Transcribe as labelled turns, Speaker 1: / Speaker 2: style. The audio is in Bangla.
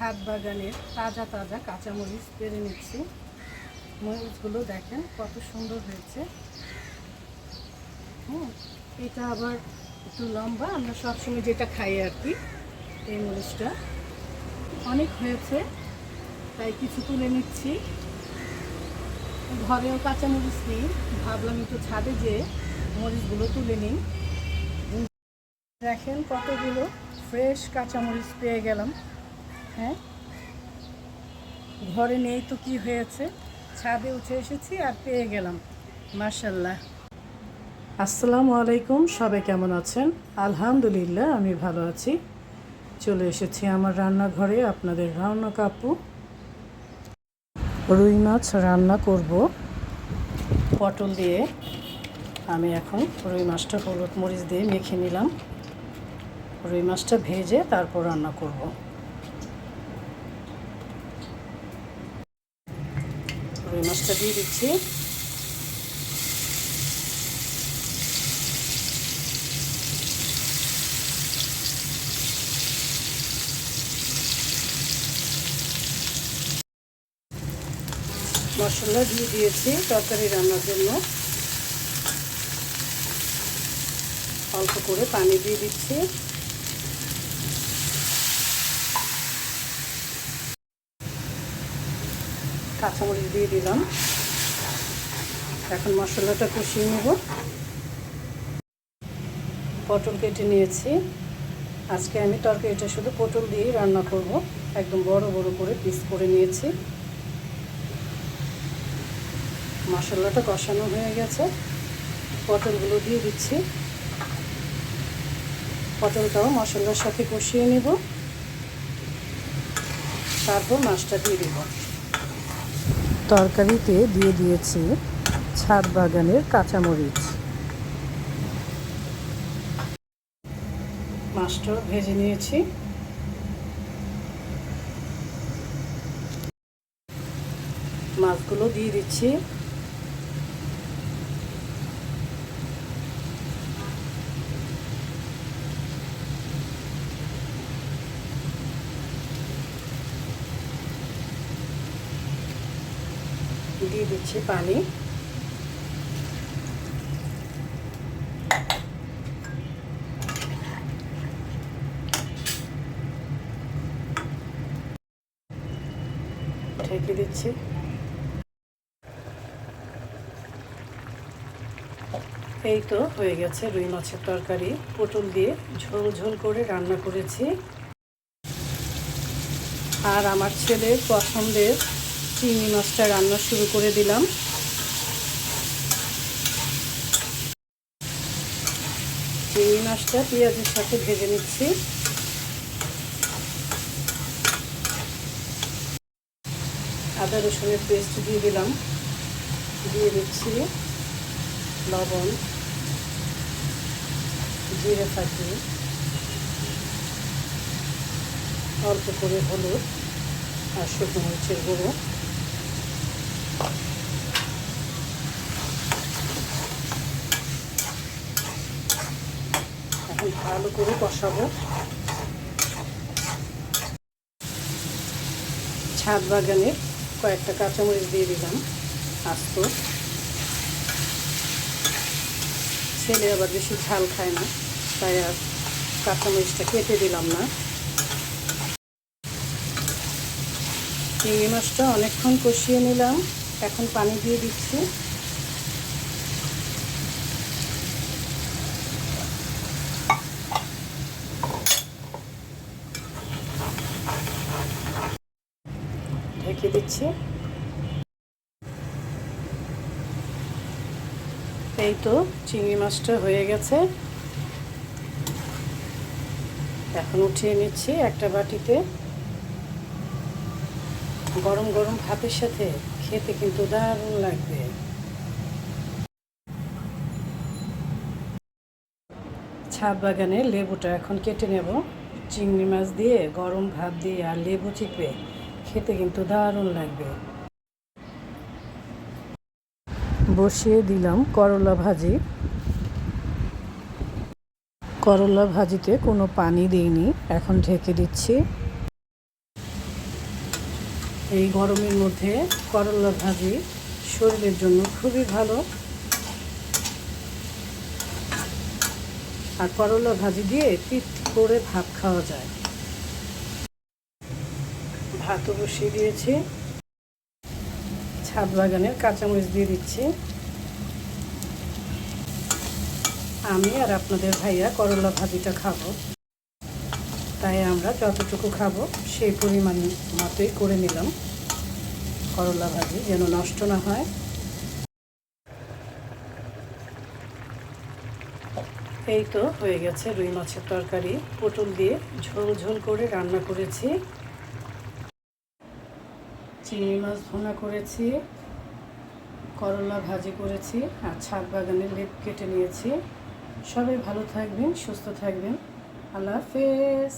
Speaker 1: ছাদ বাগানের তাজা তাজা কাঁচামরিচ পেরে নিচ্ছি। মরিচগুলো দেখেন কত সুন্দর হয়েছে। এটা আবার একটু লম্বা, আমরা সবসময় যেটা খাই আর কি। এই মরিচটা অনেক হয়েছে, তাই কিছু তুলে নিচ্ছি। ঘরেও কাঁচামরিচ নেই, ভাবলাম একটু ছাদে যে মরিচগুলো তুলে নিই। দেখেন কতগুলো ফ্রেশ কাঁচামরিচ পেয়ে গেলাম। হ্যাঁ, ঘরে নেই তো কি হয়েছে, ছাদে উঠে এসেছি আর পেয়ে গেলাম। মাশাল্লাহ। আসসালামু আলাইকুম, সবাই কেমন আছেন? আলহামদুলিল্লাহ আমি ভালো আছি। চলে এসেছি আমার রান্নাঘরে, আপনাদের রান্না কাপু। রুই মাছ রান্না করব পটল দিয়ে। আমি এখন রুই মাছটা হলুদ মরিচ দিয়ে মেখে নিলাম। রুই মাছটা ভেজে তারপর রান্না করব। রুই মাছটা দিয়ে দিচ্ছি। মশলা দিয়ে দিয়েছি তরকারি রান্নার জন্য। অল্প করে পানি দিয়ে দিচ্ছি। কাঁচামরিচ দিয়ে দিলাম। এখন মশলাটা কষিয়ে নেব। পটল কেটে নিয়েছি। আজকে আমি তরকারিটা শুধু পটল দিয়েই রান্না করব। একদম বড় বড় করে পিস করে নিয়েছি। মশলাটা কষানো হয়ে গেছে, পটলগুলো দিয়ে দিচ্ছি। পটলটাও মশলার সাথে কষিয়ে নেব, তারপর মাছটা দিয়ে দেব। তরকারিতে দিয়ে দিয়েছি ছাদ বাগানের কাঁচামরিচ। মাছটাও ভেজে নিয়েছি। মাছগুলো দিয়ে দিচ্ছি। দিয়ে দিচ্ছি পানি। ঢেকে দিচ্ছি। এই তো হয়ে গেছে রুই মাছের তরকারি। পটল দিয়ে ঝোল ঝোল করে রান্না করেছি। আর আমার ছেলের পছন্দের চিংড়ি মাছটা রান্না শুরু করে দিলাম। চিংড়ি মাছটা পেঁয়াজের সাথে ভেজে নিচ্ছি। আদা রসুনের পেস্ট দিয়ে দিলাম। দিয়ে দিচ্ছি লবণ, জিরে ফাঁকি, অল্প করে হলুদ আর শুকনো মরিচের গুঁড়ো। এখন ভালো করে কষাবো। ছাদ বাগানের কয়েকটা কাঁচামরিচ দিয়ে দিলাম আস্ত। ছেলে আবার বেশি ঝাল খায় না, তাই আর কাঁচামরিচটা কেটে দিলাম না। চিংড়ি মাছটা অনেকক্ষণ কষিয়ে নিলাম। এখন পানি দিয়ে দিচ্ছি। ঢেকে দিচ্ছি। এই তো চিংড়ি মাছটা হয়ে গেছে। এখন উঠিয়ে নিচ্ছি একটা বাটিতে। গরম গরম ভাতের সাথে খেতে কিন্তু দারুণ লাগবে। ছাদ বাগানে লেবুটা এখন কেটে নেব। চিংড়ি মাছ দিয়ে গরম ভাত দিয়ে আর লেবু চিপে খেতে কিন্তু দারুণ লাগবে। বসিয়ে দিলাম করলা ভাজি। করলা ভাজিতে কোনো পানি দিইনি, এখন ঢেকে দিচ্ছি। এই গরমের মধ্যে করলা ভাজি শরীরের জন্য খুবই ভালো। আর করলা ভাজি দিয়ে তৃপ্তি করে ভাত খাওয়া যায়। ভাতও বসিয়ে দিয়েছি, ছাদ বাগানের কাঁচামরিচ দিয়ে দিচ্ছি। আমি আর আপনাদের ভাইয়া করলা ভাজিটা খাবো, তাই আমরা যতটুকু খাবো সেই পরিমাণ মতোই করে নিলাম করলা ভাজি, যেন নষ্ট না হয়। এই তো হয়ে গেছে রুই মাছের তরকারি। পটল দিয়ে ঝোল ঝোল করে রান্না করেছি, চিংড়ি মাছ ভুনা করেছি, করলা ভাজি করেছি, আর ছাদ বাগানের লেপ কেটে নিয়েছি। সবাই ভালো থাকবেন, সুস্থ থাকবেন। আল্লাহ হাফেজ।